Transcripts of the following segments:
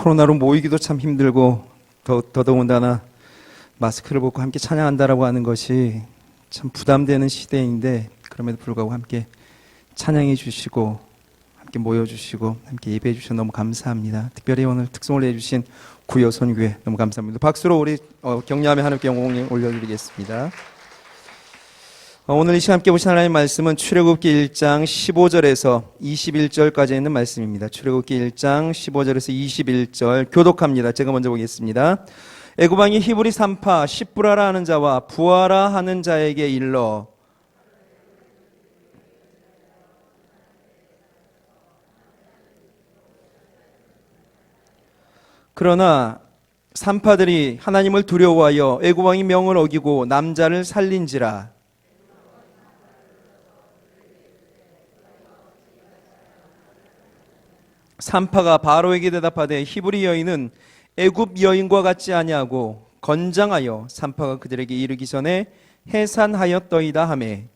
코로나로 모이기도 참 힘들고 더더군다나 마스크를 벗고 함께 찬양한다라고 하는 것이 참 부담되는 시대인데, 그럼에도 불구하고 함께 찬양해 주시고 함께 모여주시고 함께 예배해 주셔서 너무 감사합니다. 특별히 오늘 특송을 내주신 구여선교회 너무 감사합니다. 박수로 우리 격려하며 하나님께 영광을 올려드리겠습니다. 오늘 이 시간 함께 보신 하나님의 말씀은 출애굽기 1장 15절에서 21절까지 있는 말씀입니다. 출애굽기 1장 15절에서 21절 교독합니다. 제가 먼저 보겠습니다. 애굽 왕이 히브리 산파 십부라라 하는 자와 부하라 하는 자에게 일러 그러나 산파들이 하나님을 두려워하여 애굽 왕이 명을 어기고 남자를 살린지라. 산파가 바로에게 대답하되 히브리 여인은 애굽 여인과 같지 아니하고 건장하여 산파가 그들에게 이르기 전에 해산하였더이다 하매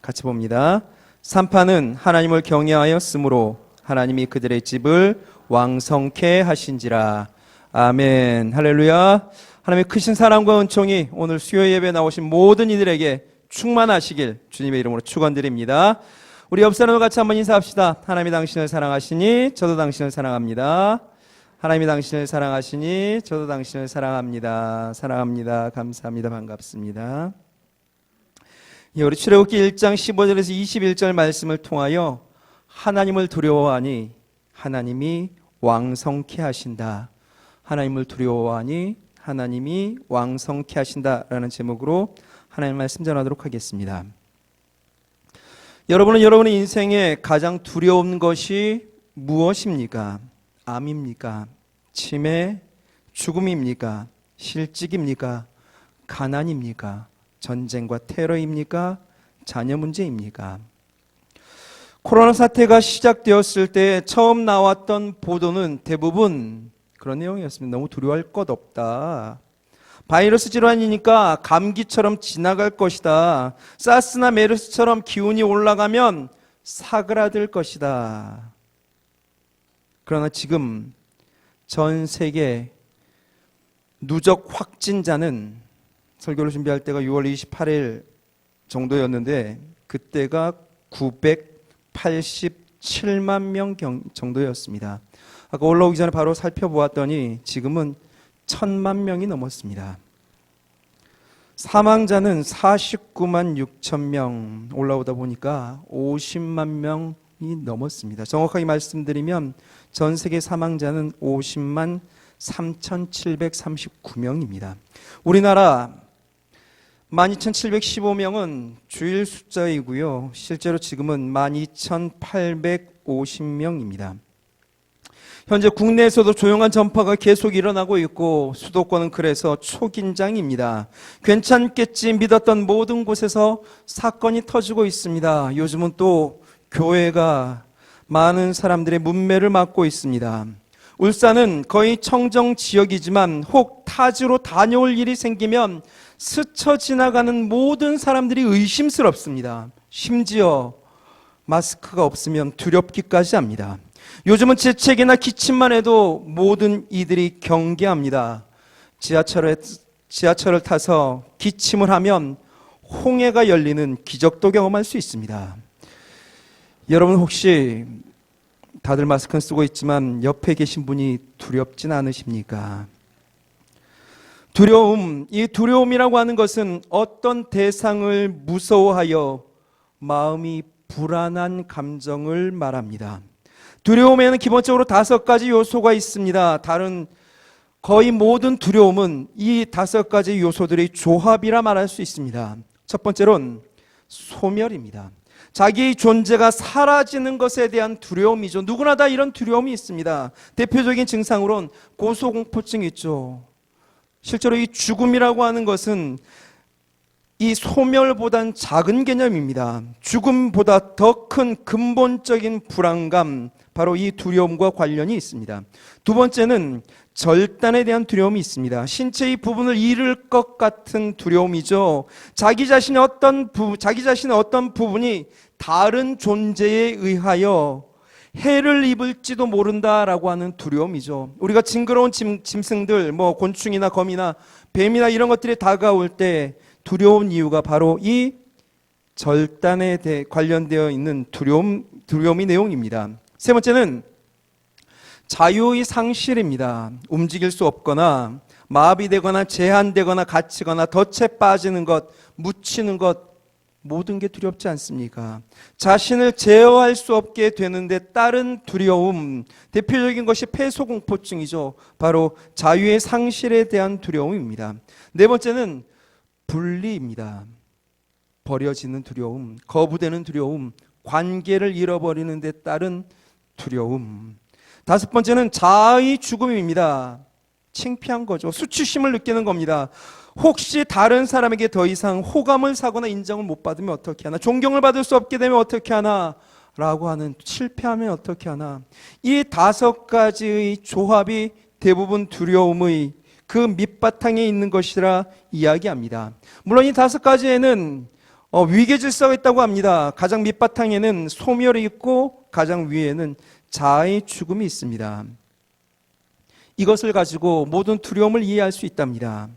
같이 봅니다. 산파는 하나님을 경외하였으므로 하나님이 그들의 집을 왕성케 하신지라. 아멘. 할렐루야. 하나님의 크신 사랑과 은총이 오늘 수요 예배에 나오신 모든 이들에게 충만하시길 주님의 이름으로 축원드립니다. 우리 옆 사람과 같이 한번 인사합시다. 하나님이 당신을 사랑하시니 저도 당신을 사랑합니다. 하나님이 당신을 사랑하시니 저도 당신을 사랑합니다. 사랑합니다. 감사합니다. 반갑습니다. 우리 출애굽기 1장 15절에서 21절 말씀을 통하여 하나님을 두려워하니 하나님이 왕성케 하신다. 하나님을 두려워하니 하나님이 왕성케 하신다라는 제목으로 하나님 말씀 전하도록 하겠습니다. 여러분은 여러분의 인생에 가장 두려운 것이 무엇입니까? 암입니까? 치매, 죽음입니까? 실직입니까? 가난입니까? 전쟁과 테러입니까? 자녀 문제입니까? 코로나 사태가 시작되었을 때 처음 나왔던 보도는 대부분 그런 내용이었습니다. 너무 두려워할 것 없다. 바이러스 질환이니까 감기처럼 지나갈 것이다. 사스나 메르스처럼 기운이 올라가면 사그라들 것이다. 그러나 지금 전 세계 누적 확진자는 설교를 준비할 때가 6월 28일 정도였는데 그때가 987만 명 정도였습니다. 아까 올라오기 전에 바로 살펴보았더니 지금은 1000만 명이 넘었습니다. 사망자는 49만 6천 명 올라오다 보니까 50만 명이 넘었습니다. 정확하게 말씀드리면 전 세계 사망자는 50만 3,739명입니다. 우리나라 12,715명은 주일 숫자이고요. 실제로 지금은 12,850명입니다. 현재 국내에서도 조용한 전파가 계속 일어나고 있고 수도권은 그래서 초긴장입니다. 괜찮겠지 믿었던 모든 곳에서 사건이 터지고 있습니다. 요즘은 또 교회가 많은 사람들의 문매를 맞고 있습니다. 울산은 거의 청정 지역이지만 혹 타지로 다녀올 일이 생기면 스쳐 지나가는 모든 사람들이 의심스럽습니다. 심지어 마스크가 없으면 두렵기까지 합니다. 요즘은 재채기나 기침만 해도 모든 이들이 경계합니다. 지하철을 타서 기침을 하면 홍해가 열리는 기적도 경험할 수 있습니다. 여러분 혹시 다들 마스크는 쓰고 있지만 옆에 계신 분이 두렵진 않으십니까? 두려움, 이 두려움이라고 하는 것은 어떤 대상을 무서워하여 마음이 불안한 감정을 말합니다. 두려움에는 기본적으로 5가지 요소가 있습니다. 다른 거의 모든 두려움은 이 5가지 요소들의 조합이라 말할 수 있습니다. 첫 번째로는 소멸입니다. 자기의 존재가 사라지는 것에 대한 두려움이죠. 누구나 다 이런 두려움이 있습니다. 대표적인 증상으로는 고소공포증이 있죠. 실제로 이 죽음이라고 하는 것은 이 소멸보단 작은 개념입니다. 죽음보다 더 큰 근본적인 불안감, 바로 이 두려움과 관련이 있습니다. 두 번째는 절단에 대한 두려움이 있습니다. 신체의 부분을 잃을 것 같은 두려움이죠. 자기 자신의 어떤 부분이 다른 존재에 의하여 해를 입을지도 모른다라고 하는 두려움이죠. 우리가 징그러운 짐승들, 곤충이나 거미나 뱀이나 이런 것들이 다가올 때 두려운 이유가 바로 이 절단에 관련되어 있는 두려움의 내용입니다. 세 번째는 자유의 상실입니다. 움직일 수 없거나 마비되거나 제한되거나 갇히거나 덫에 빠지는 것, 묻히는 것, 모든 게 두렵지 않습니까? 자신을 제어할 수 없게 되는데 따른 두려움, 대표적인 것이 폐소공포증이죠. 바로 자유의 상실에 대한 두려움입니다. 네 번째는 분리입니다. 버려지는 두려움, 거부되는 두려움, 관계를 잃어버리는 데 따른 두려움. 다섯 번째는 자아의 죽음입니다. 창피한 거죠. 수치심을 느끼는 겁니다. 혹시 다른 사람에게 더 이상 호감을 사거나 인정을 못 받으면 어떻게 하나, 존경을 받을 수 없게 되면 어떻게 하나 라고 하는, 실패하면 어떻게 하나. 이 다섯 가지의 조합이 대부분 두려움의 그 밑바탕에 있는 것이라 이야기합니다. 물론 이 다섯 가지에는 위계질서가 있다고 합니다. 가장 밑바탕에는 소멸이 있고 가장 위에는 자아의 죽음이 있습니다. 이것을 가지고 모든 두려움을 이해할 수 있답니다.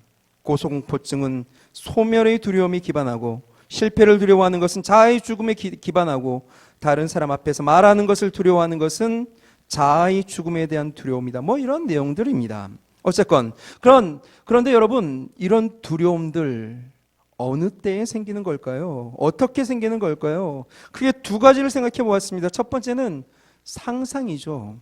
고소공포증은 소멸의 두려움이 기반하고, 실패를 두려워하는 것은 자아의 죽음에 기반하고, 다른 사람 앞에서 말하는 것을 두려워하는 것은 자아의 죽음에 대한 두려움이다. 이런 내용들입니다. 어쨌건 그런데 여러분, 이런 두려움들 어느 때에 생기는 걸까요? 어떻게 생기는 걸까요? 크게 두 가지를 생각해 보았습니다. 첫 번째는 상상이죠.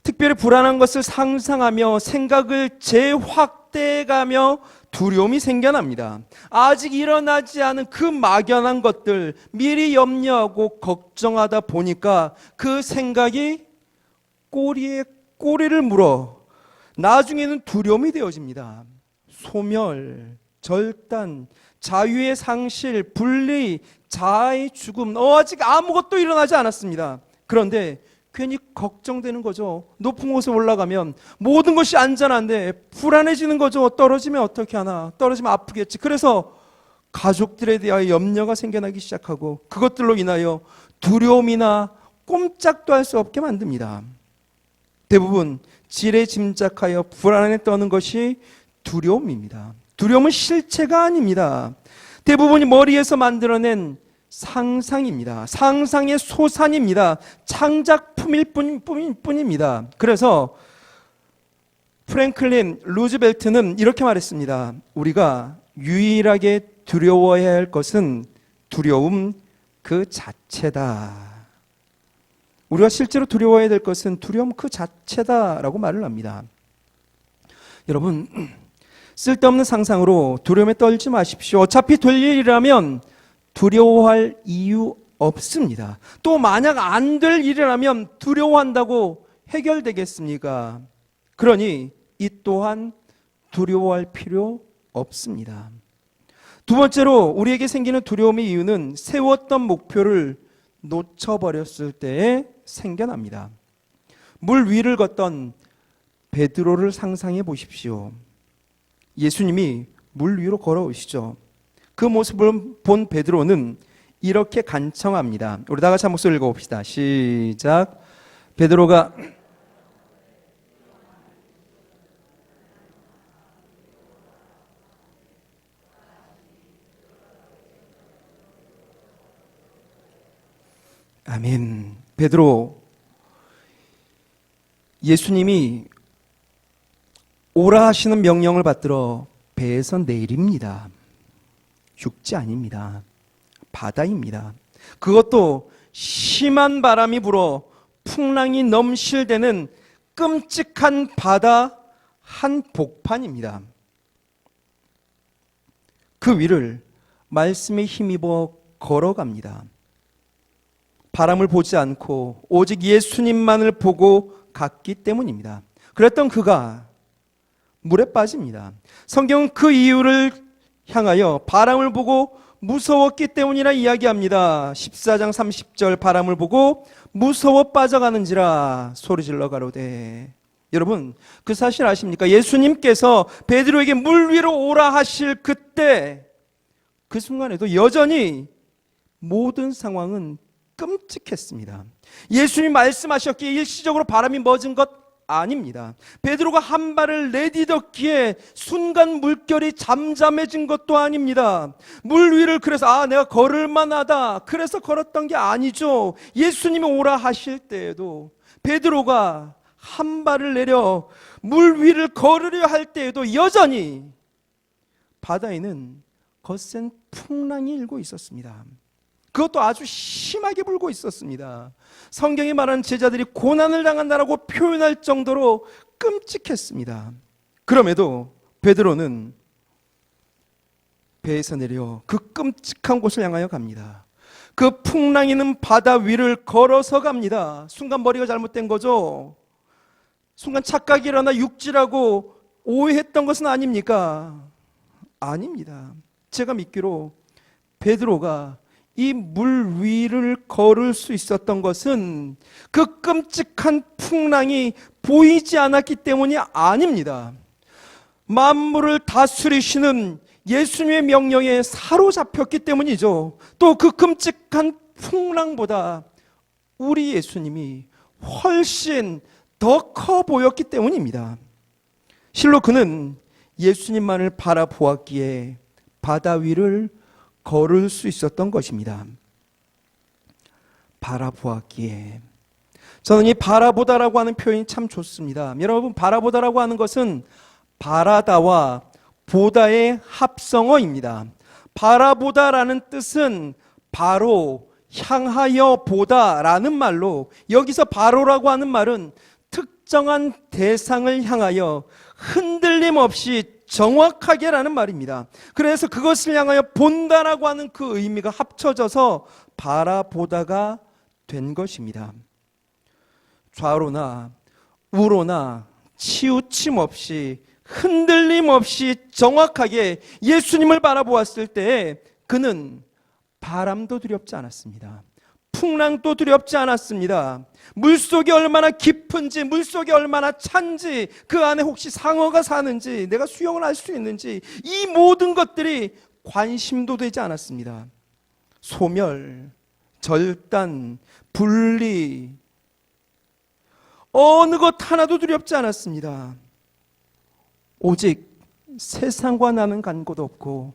특별히 불안한 것을 상상하며 생각을 재확대해가며 두려움이 생겨납니다. 아직 일어나지 않은 그 막연한 것들 미리 염려하고 걱정하다 보니까 그 생각이 꼬리에 꼬리를 물어 나중에는 두려움이 되어집니다. 소멸, 절단, 자유의 상실, 분리, 자아의 죽음, 아직 아무것도 일어나지 않았습니다. 그런데 괜히 걱정되는 거죠. 높은 곳에 올라가면 모든 것이 안전한데 불안해지는 거죠. 떨어지면 어떻게 하나, 떨어지면 아프겠지. 그래서 가족들에 대하여 염려가 생겨나기 시작하고, 그것들로 인하여 두려움이나 꼼짝도 할 수 없게 만듭니다. 대부분 지레 짐작하여 불안에 떠는 것이 두려움입니다. 두려움은 실체가 아닙니다. 대부분이 머리에서 만들어낸 상상입니다. 상상의 소산입니다. 창작품일 뿐입니다. 그래서 프랭클린 루즈벨트는 이렇게 말했습니다. 우리가 유일하게 두려워해야 할 것은 두려움 그 자체다. 우리가 실제로 두려워해야 될 것은 두려움 그 자체다라고 말을 합니다. 여러분, 쓸데없는 상상으로 두려움에 떨지 마십시오. 어차피 될 일이라면 두려워할 이유 없습니다. 또 만약 안 될 일이라면 두려워한다고 해결되겠습니까? 그러니 이 또한 두려워할 필요 없습니다. 두 번째로 우리에게 생기는 두려움의 이유는 세웠던 목표를 놓쳐버렸을 때에 생겨납니다. 물 위를 걷던 베드로를 상상해 보십시오. 예수님이 물 위로 걸어오시죠. 그 모습을 본 베드로는 이렇게 간청합니다. 우리 다 같이 한 목소리 읽어봅시다. 시작. 베드로가 아멘. 베드로, 예수님이 오라 하시는 명령을 받들어 배에서 내립니다. 육지 아닙니다. 바다입니다. 그것도 심한 바람이 불어 풍랑이 넘실대는 끔찍한 바다 한복판입니다. 그 위를 말씀에 힘입어 걸어갑니다. 바람을 보지 않고 오직 예수님만을 보고 갔기 때문입니다. 그랬던 그가 물에 빠집니다. 성경은 그 이유를 향하여 바람을 보고 무서웠기 때문이라 이야기합니다. 14장 30절 바람을 보고 무서워 빠져가는지라 소리질러 가로되. 여러분, 그 사실 아십니까? 예수님께서 베드로에게 물 위로 오라 하실 그때, 그 순간에도 여전히 모든 상황은 끔찍했습니다. 예수님 말씀하셨기에 일시적으로 바람이 멎은 것 아닙니다. 베드로가 한 발을 내디뎠기에 순간 물결이 잠잠해진 것도 아닙니다. 물 위를 그래서 내가 걸을 만하다 그래서 걸었던 게 아니죠. 예수님이 오라 하실 때에도 베드로가 한 발을 내려 물 위를 걸으려 할 때에도 여전히 바다에는 거센 풍랑이 일고 있었습니다. 그것도 아주 심하게 불고 있었습니다. 성경이 말하는 제자들이 고난을 당한다라고 표현할 정도로 끔찍했습니다. 그럼에도 베드로는 배에서 내려 그 끔찍한 곳을 향하여 갑니다. 그 풍랑이 있는 바다 위를 걸어서 갑니다. 순간 머리가 잘못된 거죠. 순간 착각이 일어나 육지라고 오해했던 것은 아닙니까? 아닙니다. 제가 믿기로 베드로가 이 물 위를 걸을 수 있었던 것은 그 끔찍한 풍랑이 보이지 않았기 때문이 아닙니다. 만물을 다스리시는 예수님의 명령에 사로잡혔기 때문이죠. 또 그 끔찍한 풍랑보다 우리 예수님이 훨씬 더 커 보였기 때문입니다. 실로 그는 예수님만을 바라보았기에 바다 위를 걸을 수 있었던 것입니다. 바라보았기에. 저는 이 바라보다라고 하는 표현이 참 좋습니다. 여러분, 바라보다라고 하는 것은 바라다와 보다의 합성어입니다. 바라보다라는 뜻은 바로, 향하여 보다라는 말로, 여기서 바로라고 하는 말은 특정한 대상을 향하여 흔들림 없이 정확하게 라는 말입니다. 그래서 그것을 향하여 본다라고 하는 그 의미가 합쳐져서 바라보다가 된 것입니다. 좌로나 우로나 치우침 없이 흔들림 없이 정확하게 예수님을 바라보았을 때 그는 바람도 두렵지 않았습니다. 풍랑도 두렵지 않았습니다. 물속이 얼마나 깊은지, 물속이 얼마나 찬지, 그 안에 혹시 상어가 사는지, 내가 수영을 할 수 있는지, 이 모든 것들이 관심도 되지 않았습니다. 소멸, 절단, 분리, 어느 것 하나도 두렵지 않았습니다. 오직 세상과 나는 간 곳 없고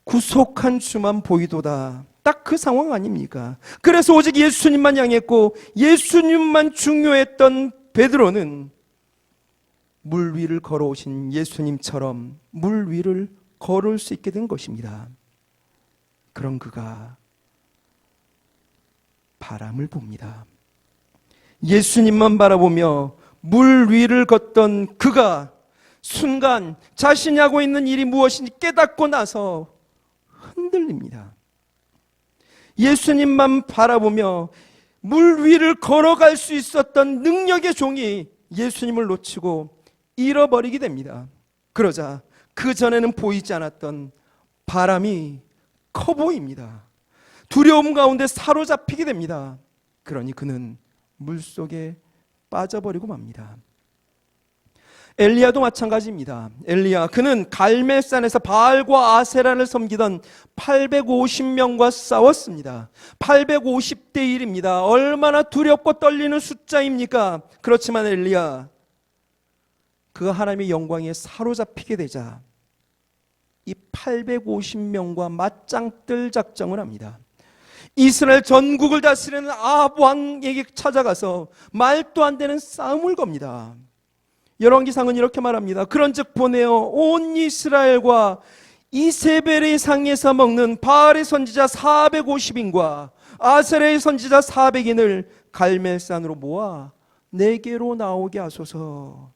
구속한 주만 보이도다. 딱 그 상황 아닙니까? 그래서 오직 예수님만 향했고 예수님만 중요했던 베드로는 물 위를 걸어오신 예수님처럼 물 위를 걸을 수 있게 된 것입니다. 그런 그가 바람을 봅니다. 예수님만 바라보며 물 위를 걷던 그가 순간 자신이 하고 있는 일이 무엇인지 깨닫고 나서 흔들립니다. 예수님만 바라보며 물 위를 걸어갈 수 있었던 능력의 종이 예수님을 놓치고 잃어버리게 됩니다. 그러자 그 전에는 보이지 않았던 바람이 커 보입니다. 두려움 가운데 사로잡히게 됩니다. 그러니 그는 물속에 빠져버리고 맙니다. 엘리야도 마찬가지입니다. 엘리야, 그는 갈멜산에서 바알과 아세라를 섬기던 850명과 싸웠습니다. 850대 1입니다. 얼마나 두렵고 떨리는 숫자입니까? 그렇지만 엘리야, 그가 하나님의 영광에 사로잡히게 되자 이 850명과 맞짱 뜰 작정을 합니다. 이스라엘 전국을 다스리는 아합 왕에게 찾아가서 말도 안 되는 싸움을 겁니다. 열왕기상은 이렇게 말합니다. 그런즉 보내어 온 이스라엘과 이세벨의 상에서 먹는 바알의 선지자 450인과 아세라의 선지자 400인을 갈멜산으로 모아 내게로 나오게 하소서.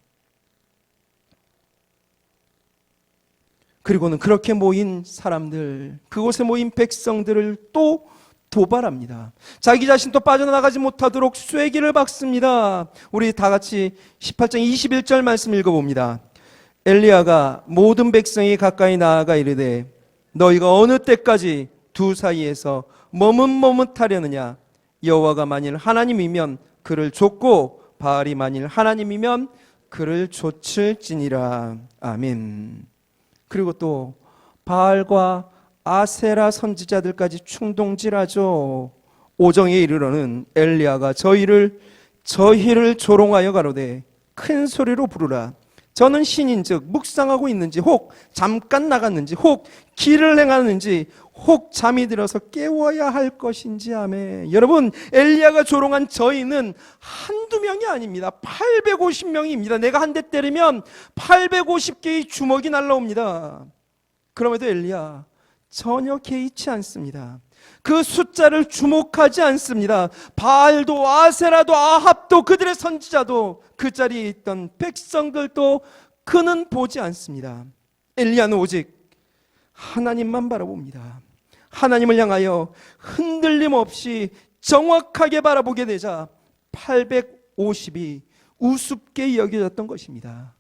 그리고는 그렇게 모인 사람들, 그곳에 모인 백성들을 또 도발합니다. 자기 자신도 빠져나가지 못하도록 쐐기를 박습니다. 우리 다 같이 18장 21절 말씀 읽어봅니다. 엘리야가 모든 백성이 가까이 나아가 이르되 너희가 어느 때까지 두 사이에서 머뭇머뭇하려느냐? 여호와가 만일 하나님이면 그를 좇고 바알이 만일 하나님이면 그를 좇을지니라. 아멘. 그리고 또 바알과 아세라 선지자들까지 충동질하죠. 오정에 이르러는 엘리야가 저희를 조롱하여 가로되 큰 소리로 부르라. 저는 신인즉 묵상하고 있는지, 혹 잠깐 나갔는지, 혹 길을 행하는지, 혹 잠이 들어서 깨워야 할 것인지. 하매. 여러분, 엘리야가 조롱한 저희는 한두 명이 아닙니다. 850명입니다. 내가 한 대 때리면 850개의 주먹이 날라옵니다. 그럼에도 엘리야 전혀 개의치 않습니다. 그 숫자를 주목하지 않습니다. 바알도 아세라도 아합도 그들의 선지자도 그 자리에 있던 백성들도 그는 보지 않습니다. 엘리야는 오직 하나님만 바라봅니다. 하나님을 향하여 흔들림 없이 정확하게 바라보게 되자 850이 우습게 여겨졌던 것입니다.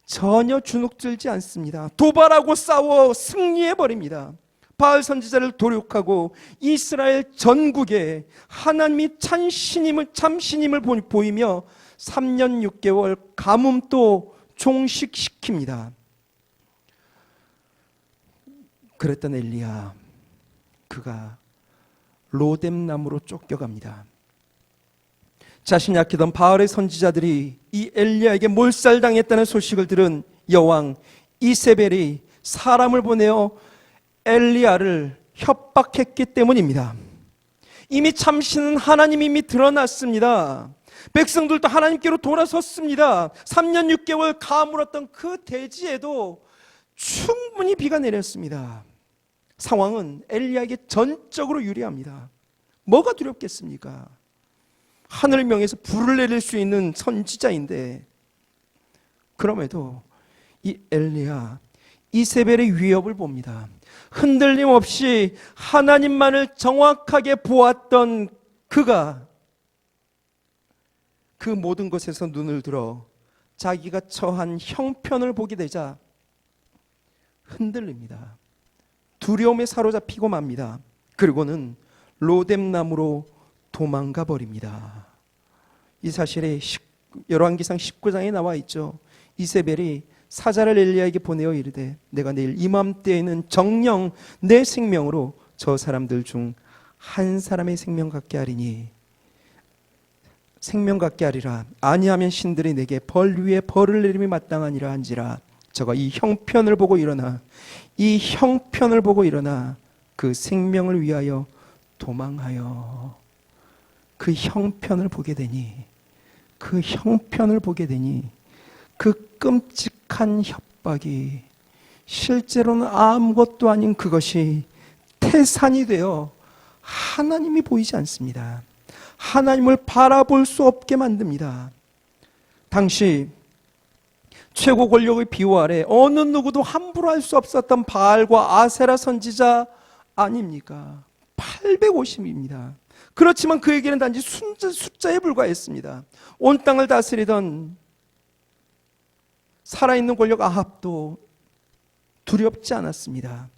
전혀 주눅들지 않습니다. 도발하고 싸워 승리해버립니다. 바알 선지자를 도륙하고 이스라엘 전국에 하나님이 참신임을 보이며 3년 6개월 가뭄도 종식시킵니다. 그랬던 엘리야, 그가 로뎀나무로 쫓겨갑니다. 자신이 아끼던 바알의 선지자들이 이 엘리야에게 몰살당했다는 소식을 들은 여왕 이세벨이 사람을 보내어 엘리야를 협박했기 때문입니다. 이미 참신은 하나님이 이미 드러났습니다. 백성들도 하나님께로 돌아섰습니다. 3년 6개월 가물었던 그 대지에도 충분히 비가 내렸습니다. 상황은 엘리야에게 전적으로 유리합니다. 뭐가 두렵겠습니까? 하늘을 명해서 불을 내릴 수 있는 선지자인데, 그럼에도 이 엘리야 이세벨의 위협을 봅니다. 흔들림 없이 하나님만을 정확하게 보았던 그가 그 모든 것에서 눈을 들어 자기가 처한 형편을 보게 되자 흔들립니다. 두려움에 사로잡히고 맙니다. 그리고는 로뎀나무로 도망가 버립니다. 이 사실이 열왕기상 19장에 나와 있죠. 이세벨이 사자를 엘리야에게 보내어 이르되 내가 내일 이맘때에는 정녕 내 생명으로 저 사람들 중 한 사람의 생명 갖게 하리니 생명 갖게 하리라. 아니하면 신들이 내게 벌 위에 벌을 내림이 마땅하니라 한지라. 저가 이 형편을 보고 일어나 그 생명을 위하여 도망하여 그 형편을 보게 되니 그 끔찍한 협박이 실제로는 아무것도 아닌 그것이 태산이 되어 하나님이 보이지 않습니다. 하나님을 바라볼 수 없게 만듭니다. 당시 최고 권력의 비호 아래 어느 누구도 함부로 할 수 없었던 바알과 아세라 선지자 아닙니까? 850입니다. 그렇지만 그에게는 단지 숫자에 불과했습니다. 온 땅을 다스리던 살아있는 권력 아합도 두렵지 않았습니다.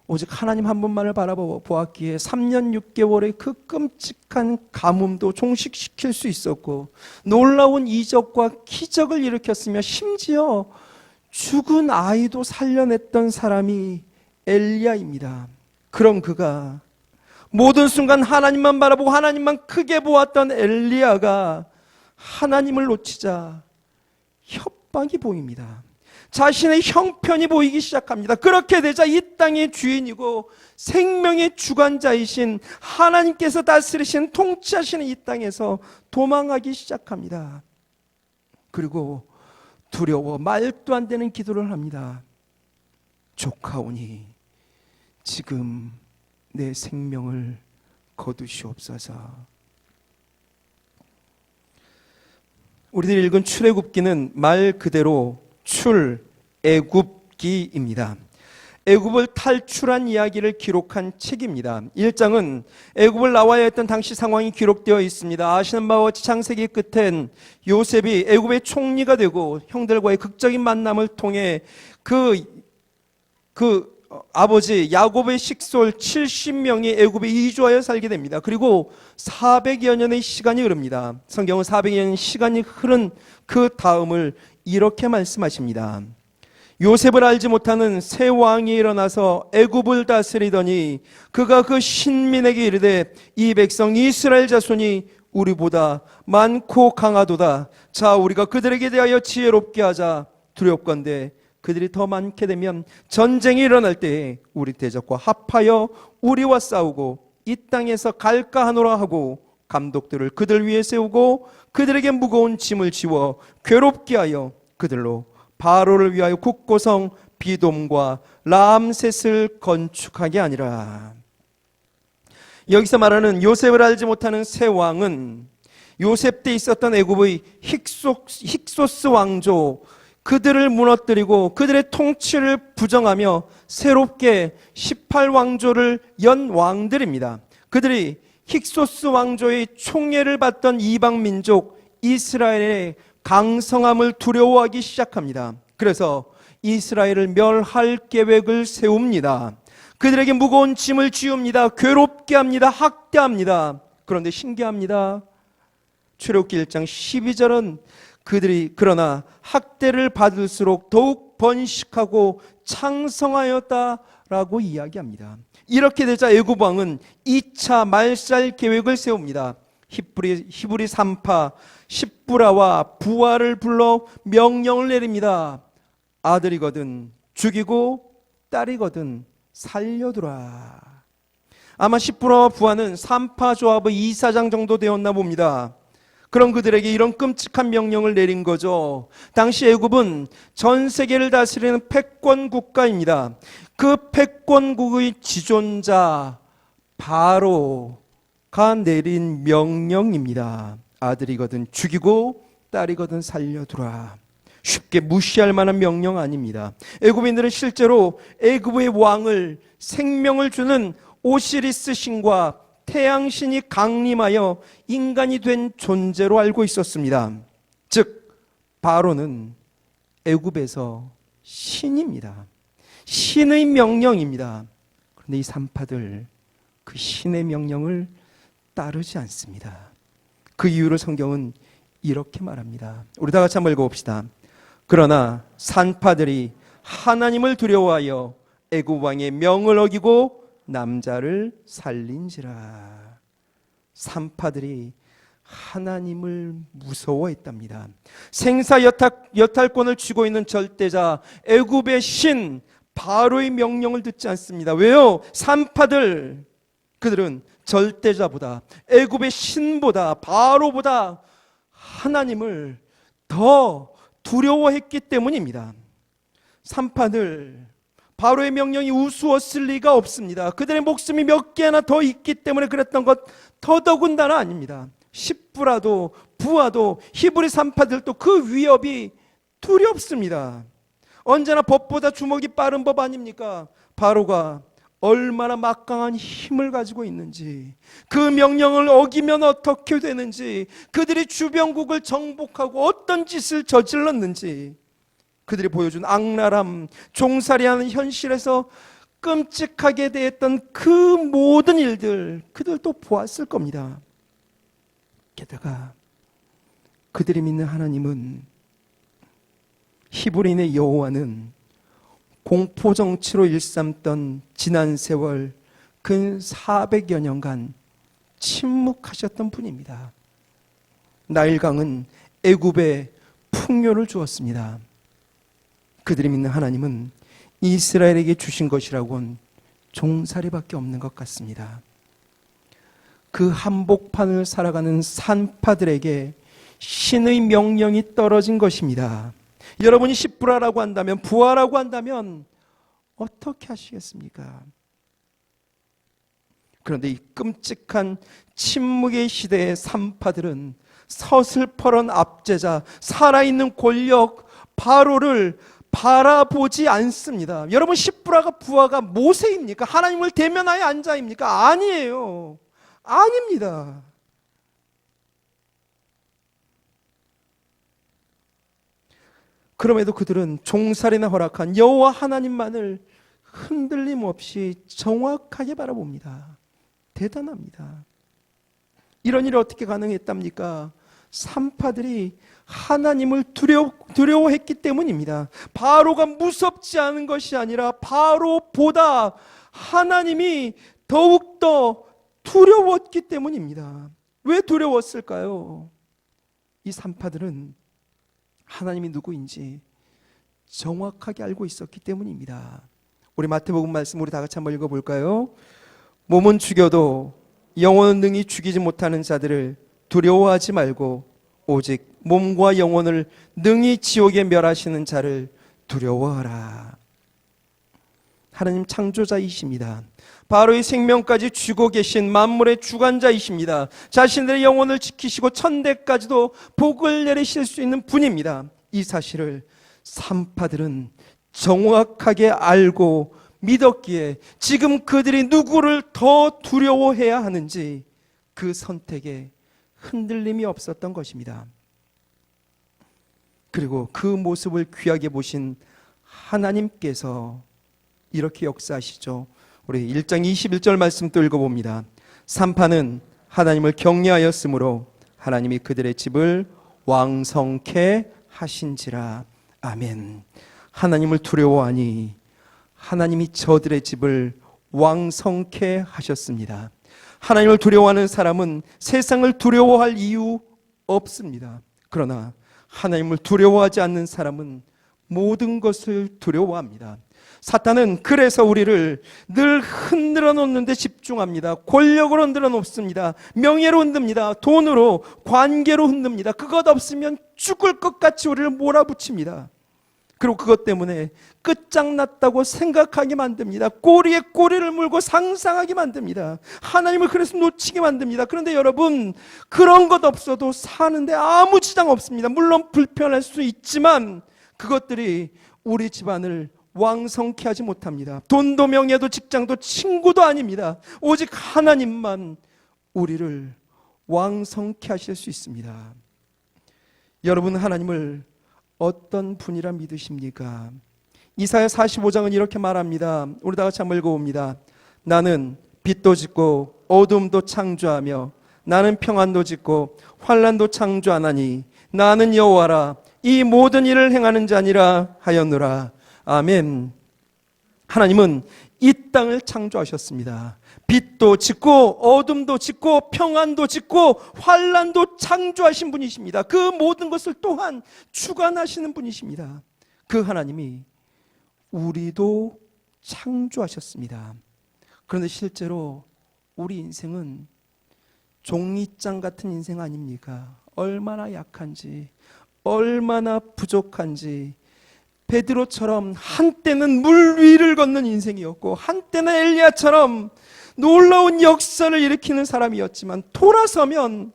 오직 하나님 한 분만을 바라보았기에 3년 6개월의 그 끔찍한 가뭄도 종식시킬 수 있었고 놀라운 이적과 기적을 일으켰으며 심지어 죽은 아이도 살려냈던 사람이 엘리야입니다. 그럼 그가 모든 순간 하나님만 바라보고 하나님만 크게 보았던 엘리야가 하나님을 놓치자 협박이 보입니다. 자신의 형편이 보이기 시작합니다. 그렇게 되자 이 땅의 주인이고 생명의 주관자이신 하나님께서 다스리신 통치하시는 이 땅에서 도망하기 시작합니다. 그리고 두려워 말도 안 되는 기도를 합니다. 조카오니 지금 내 생명을 거두시옵소서. 우리들이 읽은 출애굽기는 말 그대로 출애굽기입니다. 애굽을 탈출한 이야기를 기록한 책입니다. 1장은 애굽을 나와야 했던 당시 상황이 기록되어 있습니다. 아시는 바와 같이 창세기 끝엔 요셉이 애굽의 총리가 되고 형들과의 극적인 만남을 통해 그 아버지 야곱의 식솔 70명이 애굽에 이주하여 살게 됩니다. 그리고 400여 년의 시간이 흐릅니다. 성경은 400여 년의 시간이 흐른 그 다음을 이렇게 말씀하십니다. 요셉을 알지 못하는 새 왕이 일어나서 애굽을 다스리더니 그가 그 신민에게 이르되 이 백성 이스라엘 자손이 우리보다 많고 강하도다. 자, 우리가 그들에게 대하여 지혜롭게 하자. 두렵건대 그들이 더 많게 되면 전쟁이 일어날 때에 우리 대적과 합하여 우리와 싸우고 이 땅에서 갈까 하노라 하고 감독들을 그들 위에 세우고 그들에게 무거운 짐을 지워 괴롭게 하여 그들로 바로를 위하여 국고성 비돔과 람셋을 건축하게 아니라. 여기서 말하는 요셉을 알지 못하는 새 왕은 요셉 때 있었던 애굽의 힉소스 왕조, 그들을 무너뜨리고 그들의 통치를 부정하며 새롭게 18왕조를 연 왕들입니다. 그들이 힉소스 왕조의 총애를 받던 이방 민족 이스라엘의 강성함을 두려워하기 시작합니다. 그래서 이스라엘을 멸할 계획을 세웁니다. 그들에게 무거운 짐을 지웁니다. 괴롭게 합니다. 학대합니다. 그런데 신기합니다. 출애굽기 1장 12절은 그들이 그러나 학대를 받을수록 더욱 번식하고 창성하였다라고 이야기합니다. 이렇게 되자 애굽 왕은 2차 말살 계획을 세웁니다. 히브리 3파 십부라와 부하를 불러 명령을 내립니다. 아들이거든 죽이고 딸이거든 살려두라. 아마 십부라와 부하는 3파 조합의 이사장 정도 되었나 봅니다. 그럼 그들에게 이런 끔찍한 명령을 내린 거죠. 당시 애굽은 전 세계를 다스리는 패권 국가입니다. 그 패권국의 지존자 바로가 내린 명령입니다. 아들이거든 죽이고 딸이거든 살려두라. 쉽게 무시할 만한 명령 아닙니다. 애굽인들은 실제로 애굽의 왕을 생명을 주는 오시리스 신과 태양신이 강림하여 인간이 된 존재로 알고 있었습니다. 즉 바로는 애굽에서 신입니다. 신의 명령입니다. 그런데 이 산파들 그 신의 명령을 따르지 않습니다. 그 이유를 성경은 이렇게 말합니다. 우리 다 같이 한번 읽어봅시다. 그러나 산파들이 하나님을 두려워하여 애굽 왕의 명을 어기고 남자를 살린지라. 산파들이 하나님을 무서워했답니다. 생사 여탈권을 쥐고 있는 절대자 애굽의 신 바로의 명령을 듣지 않습니다. 왜요? 산파들 그들은 절대자보다 애굽의 신보다 바로보다 하나님을 더 두려워했기 때문입니다. 산파들 바로의 명령이 우스웠을 리가 없습니다. 그들의 목숨이 몇 개나 더 있기 때문에 그랬던 것 더더군다나 아닙니다. 십부라도 부하도 히브리 산파들도 그 위협이 두렵습니다. 언제나 법보다 주먹이 빠른 법 아닙니까? 바로가 얼마나 막강한 힘을 가지고 있는지, 그 명령을 어기면 어떻게 되는지, 그들이 주변국을 정복하고 어떤 짓을 저질렀는지, 그들이 보여준 악랄함, 종살이하는 현실에서 끔찍하게 대했던 그 모든 일들 그들도 보았을 겁니다. 게다가 그들이 믿는 하나님은, 히브리인의 여호와는 공포정치로 일삼던 지난 세월 근 400여 년간 침묵하셨던 분입니다. 나일강은 애굽에 풍요를 주었습니다. 그들이 믿는 하나님은 이스라엘에게 주신 것이라고는 종살이밖에 없는 것 같습니다. 그 한복판을 살아가는 산파들에게 신의 명령이 떨어진 것입니다. 여러분이 십부라라고 한다면, 부하라고 한다면 어떻게 하시겠습니까? 그런데 이 끔찍한 침묵의 시대의 산파들은 서슬퍼런 압제자, 살아있는 권력 바로를 바라보지 않습니다. 여러분, 십부라가 부하가 모세입니까? 하나님을 대면하여 한 자입니까? 아니에요. 아닙니다. 그럼에도 그들은 종살이나 허락한 여호와 하나님만을 흔들림 없이 정확하게 바라봅니다. 대단합니다. 이런 일이 어떻게 가능했답니까? 산파들이 하나님을 두려워했기 때문입니다. 바로가 무섭지 않은 것이 아니라 바로보다 하나님이 더욱더 두려웠기 때문입니다. 왜 두려웠을까요? 이 산파들은 하나님이 누구인지 정확하게 알고 있었기 때문입니다. 우리 마태복음 말씀 우리 다 같이 한번 읽어볼까요? 몸은 죽여도 영혼은 능히 죽이지 못하는 자들을 두려워하지 말고 오직 몸과 영혼을 능히 지옥에 멸하시는 자를 두려워하라. 하나님 창조자이십니다. 바로의 생명까지 쥐고 계신 만물의 주관자이십니다. 자신들의 영혼을 지키시고 천대까지도 복을 내리실 수 있는 분입니다. 이 사실을 산파들은 정확하게 알고 믿었기에 지금 그들이 누구를 더 두려워해야 하는지 그 선택에 흔들림이 없었던 것입니다. 그리고 그 모습을 귀하게 보신 하나님께서 이렇게 역사하시죠. 우리 1장 21절 말씀 또 읽어봅니다. 산파는 하나님을 경외하였으므로 하나님이 그들의 집을 왕성케 하신지라. 아멘. 하나님을 두려워하니 하나님이 저들의 집을 왕성케 하셨습니다. 하나님을 두려워하는 사람은 세상을 두려워할 이유 없습니다. 그러나 하나님을 두려워하지 않는 사람은 모든 것을 두려워합니다. 사탄은 그래서 우리를 늘 흔들어 놓는 데 집중합니다. 권력으로 흔들어 놓습니다. 명예로 흔듭니다. 돈으로, 관계로 흔듭니다. 그것 없으면 죽을 것 같이 우리를 몰아붙입니다. 그리고 그것 때문에 끝장났다고 생각하게 만듭니다. 꼬리에 꼬리를 물고 상상하게 만듭니다. 하나님을 그래서 놓치게 만듭니다. 그런데 여러분, 그런 것 없어도 사는데 아무 지장 없습니다. 물론 불편할 수 있지만 그것들이 우리 집안을 왕성케 하지 못합니다. 돈도 명예도 직장도 친구도 아닙니다. 오직 하나님만 우리를 왕성케 하실 수 있습니다. 여러분, 하나님을 어떤 분이라 믿으십니까? 이사야 45장은 이렇게 말합니다. 우리 다 같이 한번 읽어봅니다. 나는 빛도 짓고 어둠도 창조하며 나는 평안도 짓고 환난도 창조하나니 나는 여호와라. 이 모든 일을 행하는 자니라 하였노라. 아멘. 하나님은 이 땅을 창조하셨습니다. 빛도 짓고 어둠도 짓고 평안도 짓고 환난도 창조하신 분이십니다. 그 모든 것을 또한 주관하시는 분이십니다. 그 하나님이 우리도 창조하셨습니다. 그런데 실제로 우리 인생은 종이장 같은 인생 아닙니까? 얼마나 약한지, 얼마나 부족한지. 베드로처럼 한때는 물 위를 걷는 인생이었고 한때는 엘리야처럼 놀라운 역사를 일으키는 사람이었지만 돌아서면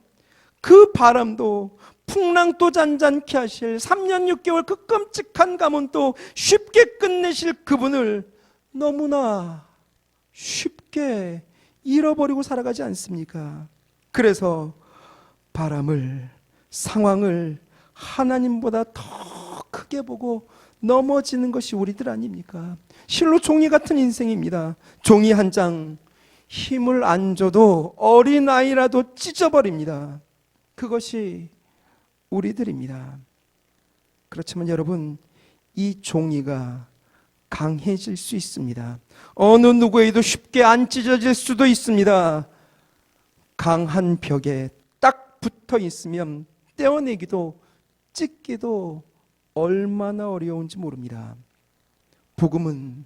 그 바람도 풍랑도 잔잔케 하실 3년 6개월 그 끔찍한 가문도 쉽게 끝내실 그분을 너무나 쉽게 잃어버리고 살아가지 않습니까? 그래서 바람을, 상황을 하나님보다 더 크게 보고 넘어지는 것이 우리들 아닙니까? 실로 종이 같은 인생입니다. 종이 한 장 힘을 안 줘도 어린아이라도 찢어버립니다. 그것이 우리들입니다. 그렇지만 여러분, 이 종이가 강해질 수 있습니다. 어느 누구에도 쉽게 안 찢어질 수도 있습니다. 강한 벽에 딱 붙어 있으면 떼어내기도 찢기도 얼마나 어려운지 모릅니다. 복음은,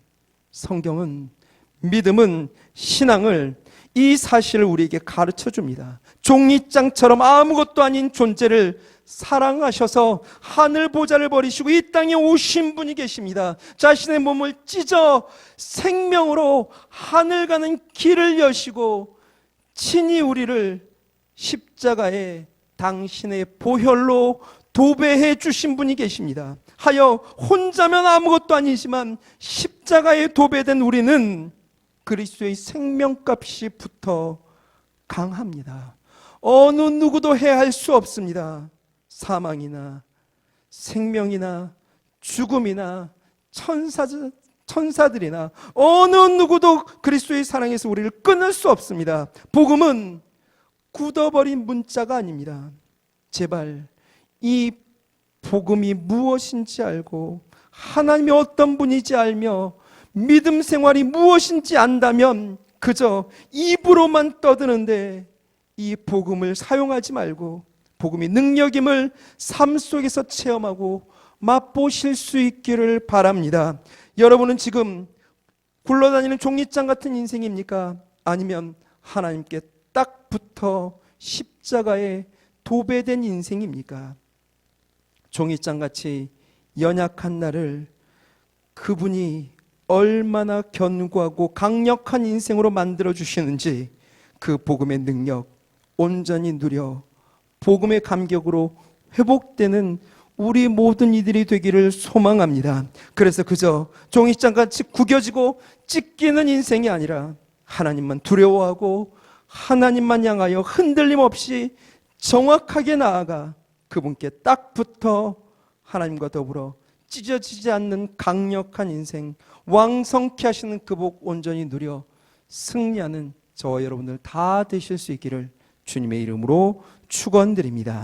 성경은, 믿음은, 신앙을 이 사실을 우리에게 가르쳐 줍니다. 종이장처럼 아무것도 아닌 존재를 사랑하셔서 하늘 보좌를 버리시고 이 땅에 오신 분이 계십니다. 자신의 몸을 찢어 생명으로 하늘 가는 길을 여시고 친히 우리를 십자가에 당신의 보혈로 도배해 주신 분이 계십니다. 하여 혼자면 아무것도 아니지만 십자가에 도배된 우리는 그리스도의 생명값이 붙어 강합니다. 어느 누구도 해할 수 없습니다. 사망이나 생명이나 죽음이나 천사들이나 어느 누구도 그리스도의 사랑에서 우리를 끊을 수 없습니다. 복음은 굳어버린 문자가 아닙니다. 제발 이 복음이 무엇인지 알고 하나님이 어떤 분인지 알며 믿음 생활이 무엇인지 안다면 그저 입으로만 떠드는데 이 복음을 사용하지 말고 복음이 능력임을 삶 속에서 체험하고 맛보실 수 있기를 바랍니다. 여러분은 지금 굴러다니는 종이장 같은 인생입니까? 아니면 하나님께 딱 붙어 십자가에 도배된 인생입니까? 종이장같이 연약한 나를 그분이 얼마나 견고하고 강력한 인생으로 만들어 주시는지 그 복음의 능력 온전히 누려 복음의 감격으로 회복되는 우리 모든 이들이 되기를 소망합니다. 그래서 그저 종이장같이 구겨지고 찢기는 인생이 아니라 하나님만 두려워하고 하나님만 향하여 흔들림 없이 정확하게 나아가 그분께 딱 붙어 하나님과 더불어 찢어지지 않는 강력한 인생, 왕성케 하시는 그 복 온전히 누려 승리하는 저와 여러분들 다 되실 수 있기를 주님의 이름으로 축원드립니다.